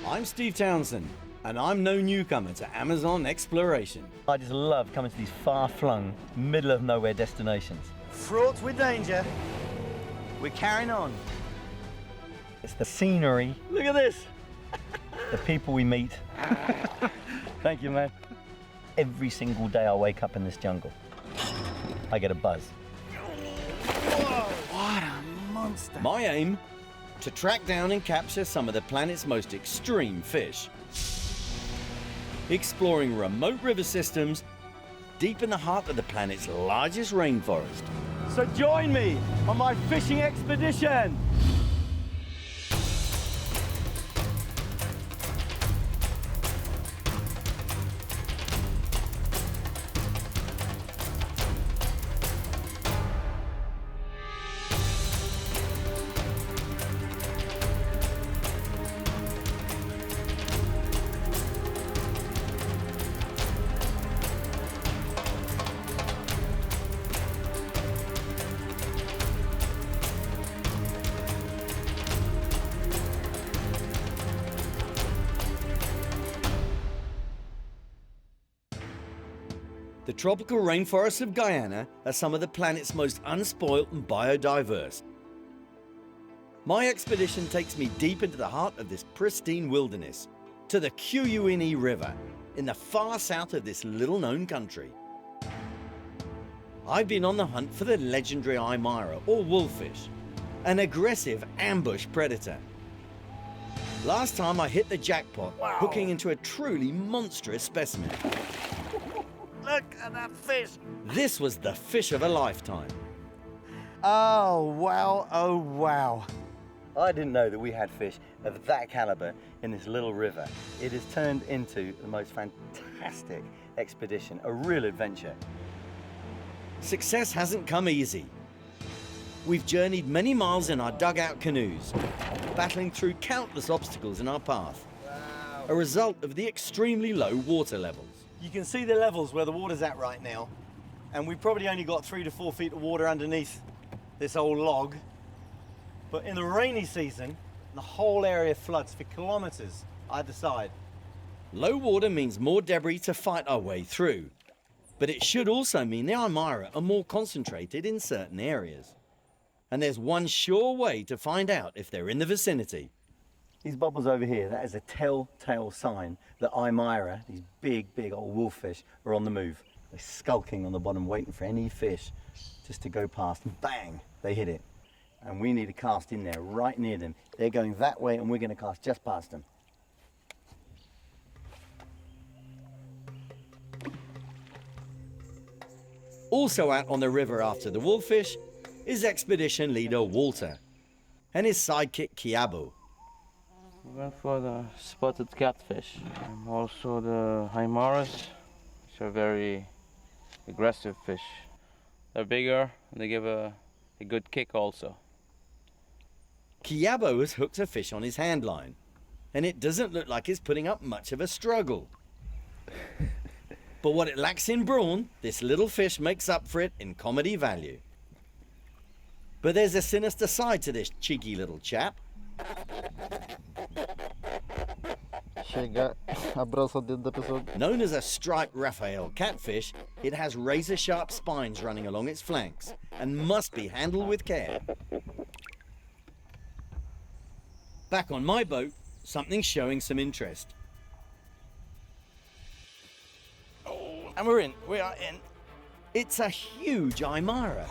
I'm Steve Townsend, and I'm no newcomer to Amazon exploration. I just love coming to these far-flung, middle-of-nowhere destinations. Fraught with danger, we're carrying on. It's the scenery. Look at this. The people we meet. Thank you, man. Every single day I wake up in this jungle, I get a buzz. Whoa, what a monster. My aim? To track down and capture some of the planet's most extreme fish. Exploring remote river systems deep in the heart of the planet's largest rainforest. So join me on my fishing expedition. The tropical rainforests of Guyana are some of the planet's most unspoilt and biodiverse. My expedition takes me deep into the heart of this pristine wilderness, to the Guyana River, in the far south of this little-known country. I've been on the hunt for the legendary Aymara, or wolffish, an aggressive ambush predator. Last time I hit the jackpot, hooking into a truly monstrous specimen. Look at that fish. This was the fish of a lifetime. Oh, wow, oh, wow. I didn't know that we had fish of that caliber in this little river. It has turned into the most fantastic expedition, a real adventure. Success hasn't come easy. We've journeyed many miles in our dugout canoes, battling through countless obstacles in our path, a result of the extremely low water levels. You can see the levels where the water's at right now, and we've probably only got 3 to 4 feet of water underneath this old log. But in the rainy season, the whole area floods for kilometers either side. Low water means more debris to fight our way through, but it should also mean the Aymara are more concentrated in certain areas. And there's one sure way to find out if they're in the vicinity. These bubbles over here, that is a telltale sign that Aymara, these big old wolffish, are on the move. They're skulking on the bottom, waiting for any fish just to go past, and bang, they hit it. And we need to cast in there, right near them. They're going that way, and we're going to cast just past them. Also out on the river after the wolffish is expedition leader Walter and his sidekick Kiabo. We went for the spotted catfish and also the Aymaras, which are very aggressive fish. They're bigger and they give a good kick also. Kiabo has hooked a fish on his hand line, and it doesn't look like it's putting up much of a struggle. But what it lacks in brawn, this little fish makes up for it in comedy value. But there's a sinister side to this cheeky little chap. Known as a striped Raphael catfish, it has razor-sharp spines running along its flanks and must be handled with care. Back on my boat, something's showing some interest. And we are in. It's a huge Aymara.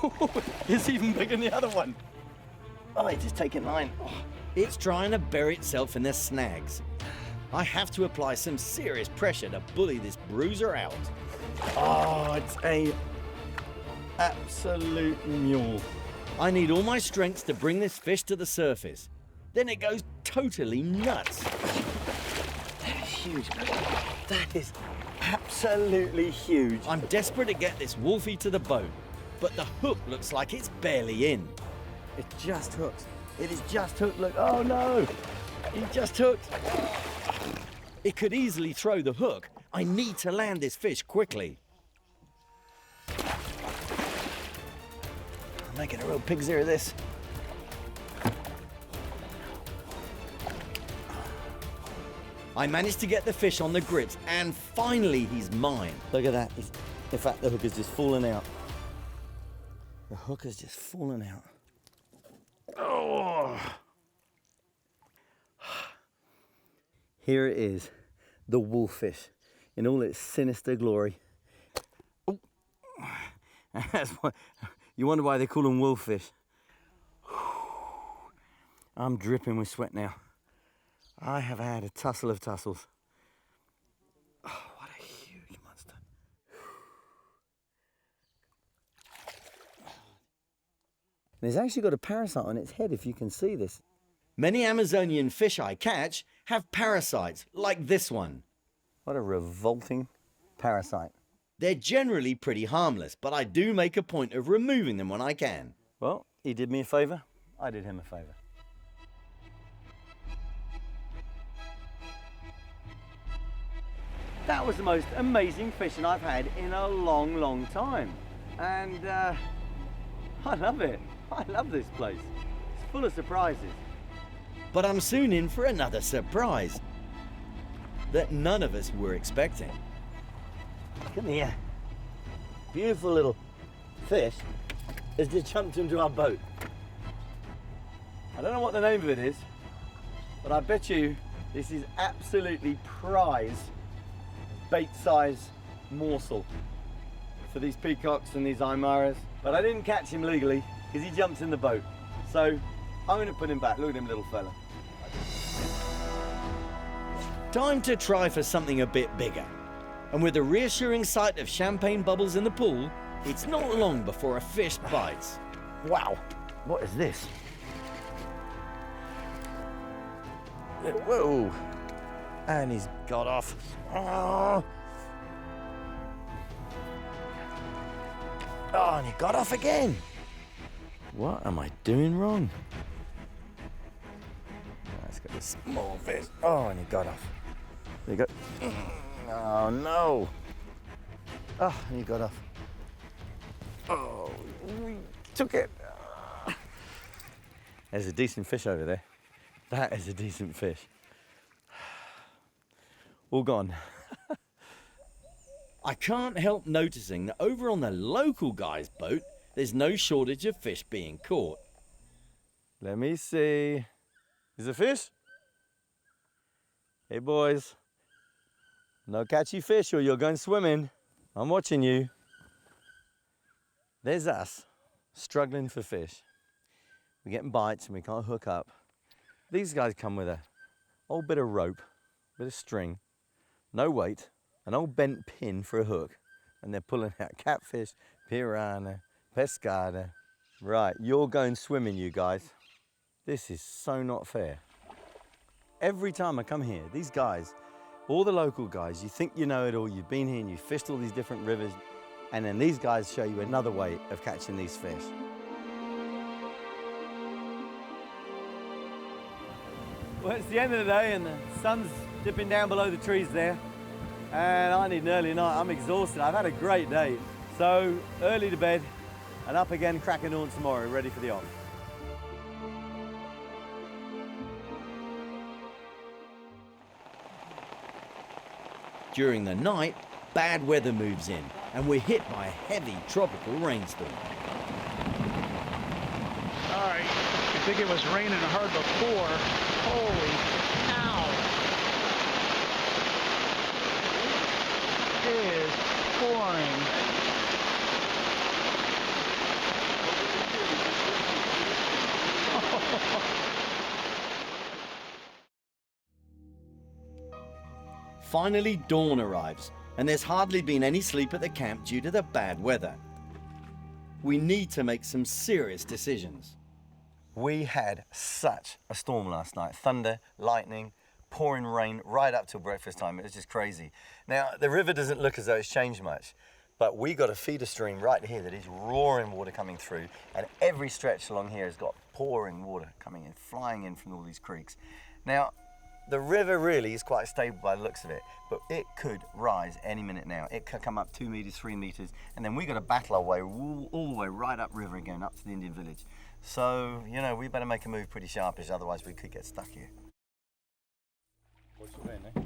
It's even bigger than the other one. Oh, it's just taking line. It's trying to bury itself in the snags. I have to apply some serious pressure to bully this bruiser out. Oh, it's a absolute mule. I need all my strength to bring this fish to the surface. Then it goes totally nuts. That is huge. That is absolutely huge. I'm desperate to get this wolfie to the boat, but the hook looks like it's barely in. It just hooked. It is just hooked. Look, oh no, he just hooked. It could easily throw the hook. I need to land this fish quickly. I'm making a real pig's ear of this. I managed to get the fish on the grips, and finally he's mine. Look at that. In fact, the hook has just fallen out. The hook has just fallen out. Oh. Here it is, the wolffish in all its sinister glory. Oh. That's why, you wonder why they call them wolffish. I'm dripping with sweat now. I have had a tussle of tussles. Oh, what a huge monster. And it's actually got a parasite on its head, if you can see this. Many Amazonian fish I catch have parasites, like this one. What a revolting parasite. They're generally pretty harmless, but I do make a point of removing them when I can. Well, he did me a favour, I did him a favour. That was the most amazing fishing I've had in a long, long time. And I love it. I love this place. It's full of surprises. But I'm soon in for another surprise that none of us were expecting. Come here. Beautiful little fish has just jumped into our boat. I don't know what the name of it is, but I bet you this is absolutely prize bait-size morsel for these peacocks and these Aymaras. But I didn't catch him legally because he jumped in the boat. So I'm going to put him back. Look at him, little fella. Time to try for something a bit bigger. And with the reassuring sight of champagne bubbles in the pool, it's not long before a fish bites. Wow, what is this? Whoa, and he's got off. Oh, and he got off again. What am I doing wrong? Let's get this small fish. Oh, and he got off. There you go. Oh no. Oh, and he got off. Oh, we took it. There's a decent fish over there. That is a decent fish. All gone. I can't help noticing that over on the local guy's boat, there's no shortage of fish being caught. Let me see. Is it fish? Hey boys. No catchy fish or you're going swimming. I'm watching you. There's us, struggling for fish. We're getting bites and we can't hook up. These guys come with a old bit of rope, bit of string, no weight, an old bent pin for a hook, and they're pulling out catfish, piranha, pescada. Right, you're going swimming, you guys. This is so not fair. Every time I come here, these guys, all the local guys, you think you know it all, you've been here and you've fished all these different rivers, and then these guys show you another way of catching these fish. Well, it's the end of the day and the sun's dipping down below the trees there, and I need an early night. I'm exhausted. I've had a great day. So early to bed and up again crack of dawn tomorrow, ready for the on. During the night, bad weather moves in, and we're hit by a heavy tropical rainstorm. All right, you think it was raining hard before. Holy cow. It is pouring. Finally, dawn arrives, and there's hardly been any sleep at the camp due to the bad weather. We need to make some serious decisions. We had such a storm last night. Thunder, lightning, pouring rain right up till breakfast time. It was just crazy. Now, the river doesn't look as though it's changed much, but we got a feeder stream right here that is roaring water coming through, and every stretch along here has got pouring water coming in, flying in from all these creeks. Now, the river really is quite stable by the looks of it, but it could rise any minute now. It could come up 2 meters, 3 meters, and then we got to battle our way all the way right up river again, up to the Indian village. So, you know, we better make a move pretty sharpish, otherwise we could get stuck here. What's your name, eh?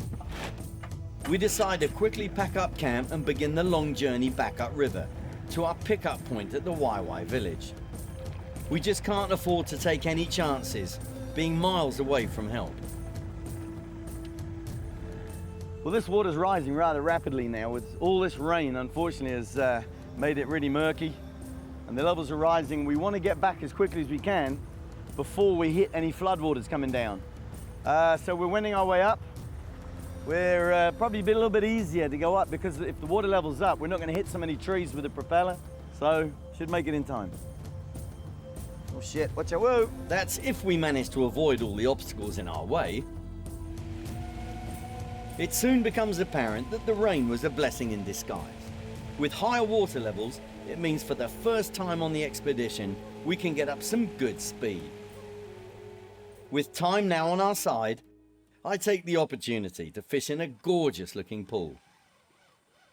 we decide to quickly pack up camp and begin the long journey back upriver to our pickup point at the YY village. We just can't afford to take any chances, being miles away from help. Well, this water's rising rather rapidly now. With all this rain, unfortunately, has made it really murky, and the levels are rising. We want to get back as quickly as we can before we hit any floodwaters coming down. So we're wending our way up. We're probably a little bit easier to go up because if the water level's up, we're not going to hit so many trees with the propeller. So should make it in time. Oh shit, watch out, whoa! That's if we manage to avoid all the obstacles in our way. It soon becomes apparent that the rain was a blessing in disguise. With higher water levels, it means for the first time on the expedition, we can get up some good speed. With time now on our side, I take the opportunity to fish in a gorgeous looking pool.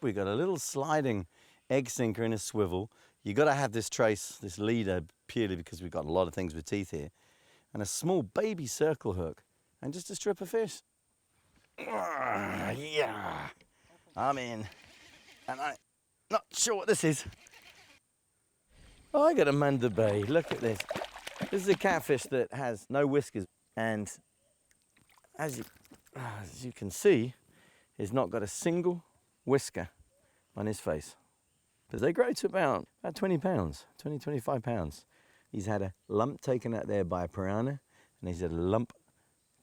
We got a little sliding egg sinker in a swivel. You got to have this trace, this leader, purely because we've got a lot of things with teeth here, and a small baby circle hook, and just a strip of fish. Yeah, I'm in, and I'm not sure what this is. Oh, I got a manda bay. Look at this. This is a catfish that has no whiskers, and as you can see, he's not got a single whisker on his face. Because they grow to about 20 pounds, 20, 25 pounds. He's had a lump taken out there by a piranha, and he's had a lump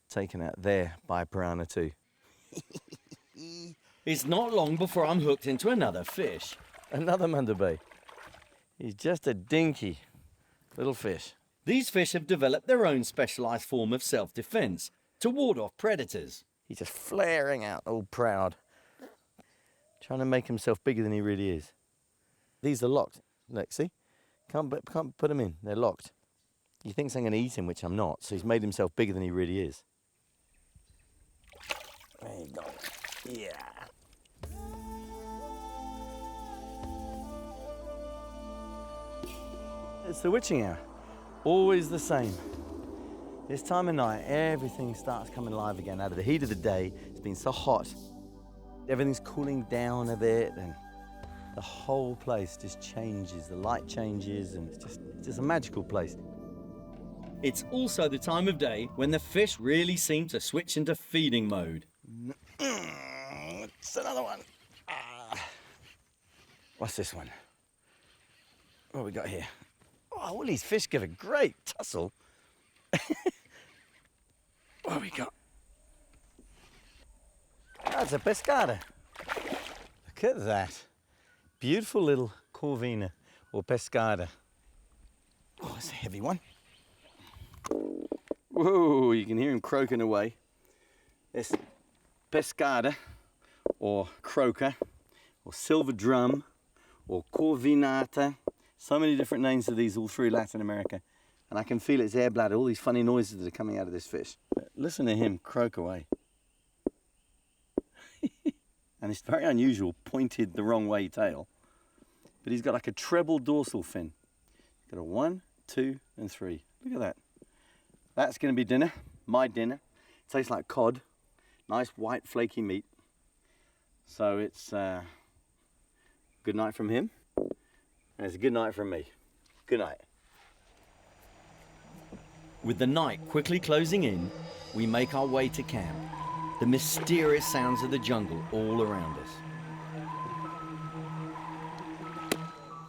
taken out there by a piranha too. It's not long before I'm hooked into another fish. Another manda bay. He's just a dinky little fish. These fish have developed their own specialized form of self-defense to ward off predators. He's just flaring out, all proud, trying to make himself bigger than he really is. These are locked. Look, see? Can't put them in. They're locked. He thinks I'm going to eat him, which I'm not, so he's made himself bigger than he really is. There you go. Yeah. It's the witching hour. Always the same. This time of night, everything starts coming alive again out of the heat of the day. It's been so hot. Everything's cooling down a bit, and the whole place just changes. The light changes, and it's just a magical place. It's also the time of day when the fish really seem to switch into feeding mode. It's another one. What's this one? What have we got here? Oh, all these fish give a great tussle. What have we got? That's a pescada. Look at that. Beautiful little corvina or pescada. Oh, it's a heavy one. Whoa, you can hear him croaking away. This pescada or croaker or silver drum or corvinata. So many different names of these all through Latin America. And I can feel its air bladder, all these funny noises that are coming out of this fish. But listen to him croak away. And it's very unusual, pointed the wrong way tail. But he's got like a treble dorsal fin. He's got a 1, 2, and 3. Look at that. That's going to be dinner, my dinner. It tastes like cod. Nice white flaky meat. So it's good night from him. And it's a good night from me. Good night. With the night quickly closing in, we make our way to camp. The mysterious sounds of the jungle all around us.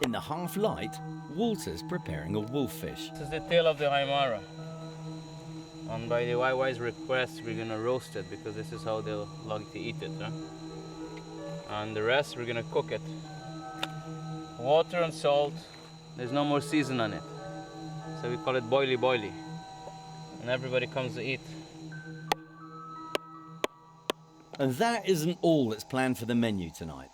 In the half light, Walter's preparing a wolffish. This is the tail of the Haimara. And by the YY's request, we're gonna roast it because this is how they'll like to eat it. Huh? And the rest, we're gonna cook it. Water and salt. There's no more season on it. So we call it boily boily. And everybody comes to eat. And that isn't all that's planned for the menu tonight.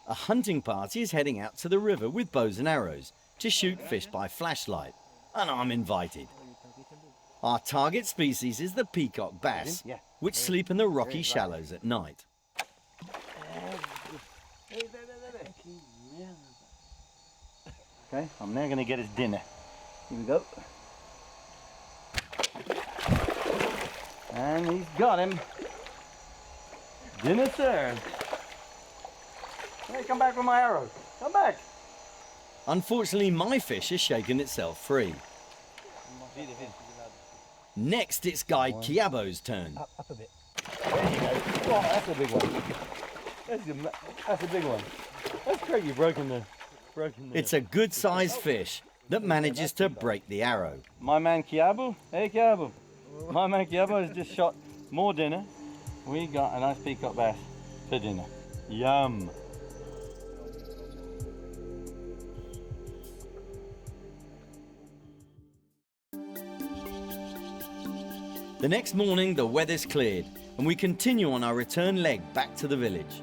A hunting party is heading out to the river with bows and arrows to shoot fish by flashlight, and I'm invited. Our target species is the peacock bass, which sleep in the rocky shallows at night. Okay, I'm now going to get his dinner. Here we go. And he's got him. Dinner served. Hey, come back with my arrow. Come back. Unfortunately, my fish has shaken itself free. Next, it's Guy Kiabo's turn. Up a bit. There you go. Oh, that's a big one. That's a big one. That's great. You've broken the. It's a good-sized fish that manages to break the arrow. My man Kiabo. Hey, Kiabo. My man Kiabo has just shot more dinner. We got a nice peacock bass for dinner. Yum. The next morning, the weather's cleared, and we continue on our return leg back to the village.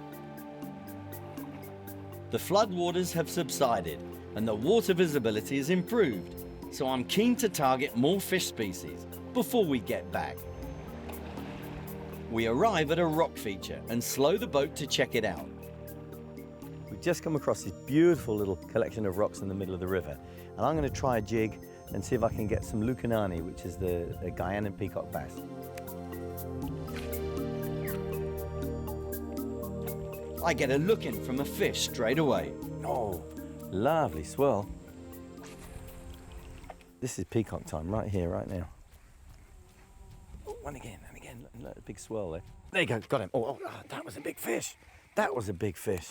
The floodwaters have subsided, and the water visibility has improved, so I'm keen to target more fish species before we get back. We arrive at a rock feature and slow the boat to check it out. We've just come across this beautiful little collection of rocks in the middle of the river, and I'm going to try a jig and see if I can get some Lucanani, which is the Guyana peacock bass. I get a look in from a fish straight away. Oh, lovely swirl. This is peacock time right here, right now. Oh, and again, look, a big swirl there. There you go, got him. Oh, that was a big fish. That was a big fish.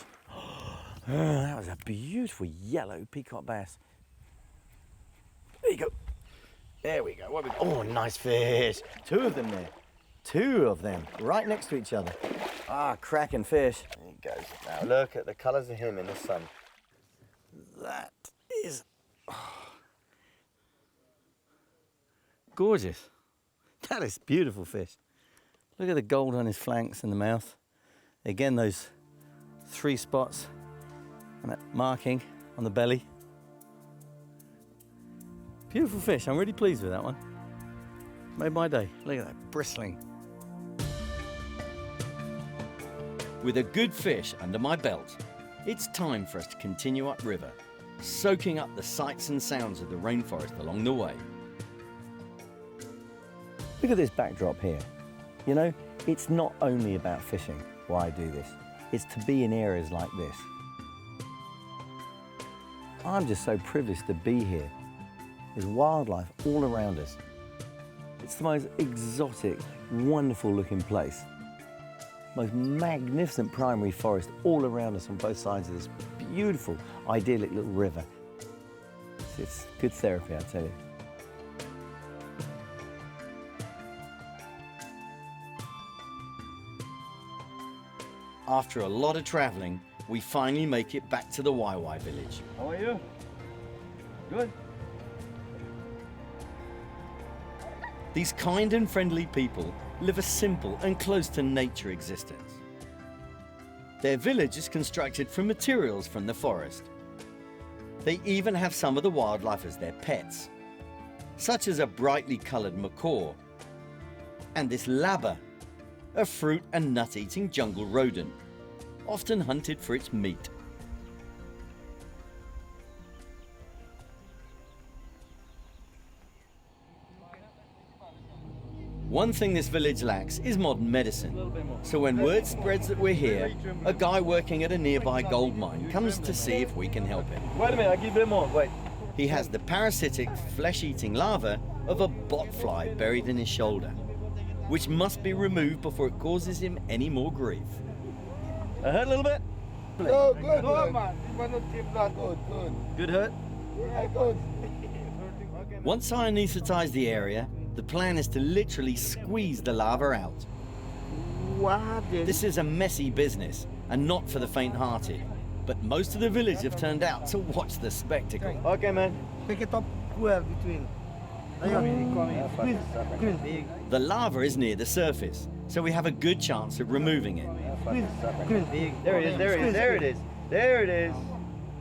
That was a beautiful yellow peacock bass. There you go. There we go. What we got? Oh, nice fish. Two of them there. Two of them right next to each other. Ah, cracking fish. There he goes. Now look at the colours of him in the sun. That is gorgeous. That is beautiful fish. Look at the gold on his flanks and the mouth. Again, those 3 spots and that marking on the belly. Beautiful fish. I'm really pleased with that one. Made my day. Look at that, bristling. With a good fish under my belt, it's time for us to continue upriver, soaking up the sights and sounds of the rainforest along the way. Look at this backdrop here. You know, it's not only about fishing why I do this. It's to be in areas like this. I'm just so privileged to be here. There's wildlife all around us. It's the most exotic, wonderful looking place. Most magnificent primary forest all around us on both sides of this beautiful, idyllic little river. It's good therapy, I tell you. After a lot of travelling, we finally make it back to the Waiwai village. How are you? Good. These kind and friendly people live a simple and close to nature existence. Their village is constructed from materials from the forest. They even have some of the wildlife as their pets, such as a brightly coloured macaw and this labber, a fruit and nut-eating jungle rodent, often hunted for its meat. One thing this village lacks is modern medicine. So when word spreads that we're here, a guy working at a nearby gold mine comes to see if we can help him. Wait a minute, I'll give you a bit more. Wait. He has the parasitic, flesh-eating larva of a botfly buried in his shoulder, which must be removed before it causes him any more grief. I hurt a little bit? Oh, good, good, man. Good. Good hurt? Yeah, good. Once I anaesthetize the area, the plan is to literally squeeze the larva out. What? This is a messy business and not for the faint-hearted, but most of the village have turned out to watch the spectacle. Okay, man. Pick it up well between. Squeeze. The larva is near the surface, so we have a good chance of removing it. There it is, there it is, there it is. There it is.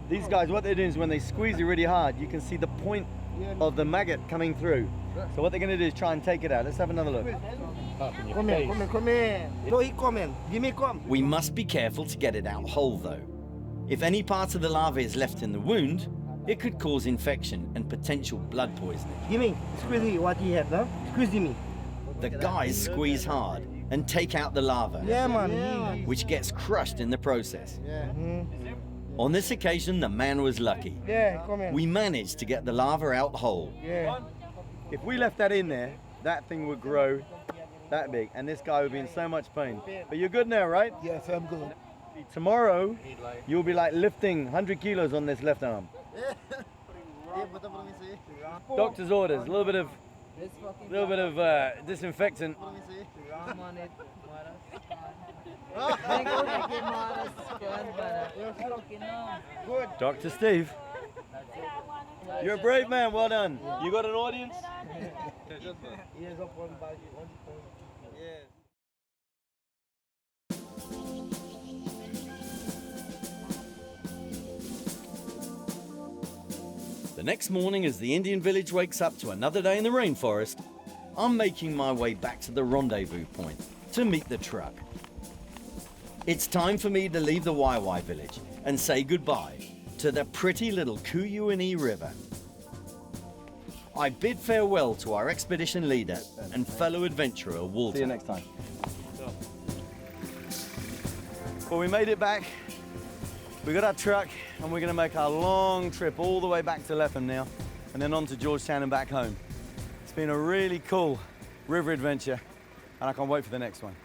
These guys, what they're doing is when they squeeze it really hard, you can see the point of the maggot coming through. So what they're going to do is try and take it out. Let's have another look. Come here. No, he come in. Give me come. We must be careful to get it out whole though. If any part of the larva is left in the wound, it could cause infection and potential blood poisoning. Give me. Squeeze me what he have, huh? Squeeze me. The guys squeeze hard and take out the lava, Yeah, man. which gets crushed in the process. Yeah. On this occasion, the man was lucky. Yeah, come in. We managed to get the lava out whole. Yeah. If we left that in there, that thing would grow that big, and this guy would be in so much pain. But you're good now, right? Yes, I'm good. Tomorrow, you'll be like lifting 100 kilos on this left arm. Doctor's orders, a little bit of disinfectant. Dr. Steve, you're a brave man, well done. You got an audience? The next morning, as the Indian village wakes up to another day in the rainforest, I'm making my way back to the rendezvous point to meet the truck. It's time for me to leave the Waiwai village and say goodbye to the pretty little Kuyuani River. I bid farewell to our expedition leader and fellow adventurer, Walter. See you next time. Well, we made it back. We got our truck and we're going to make our long trip all the way back to Lepham now and then on to Georgetown and back home. It's been a really cool river adventure and I can't wait for the next one.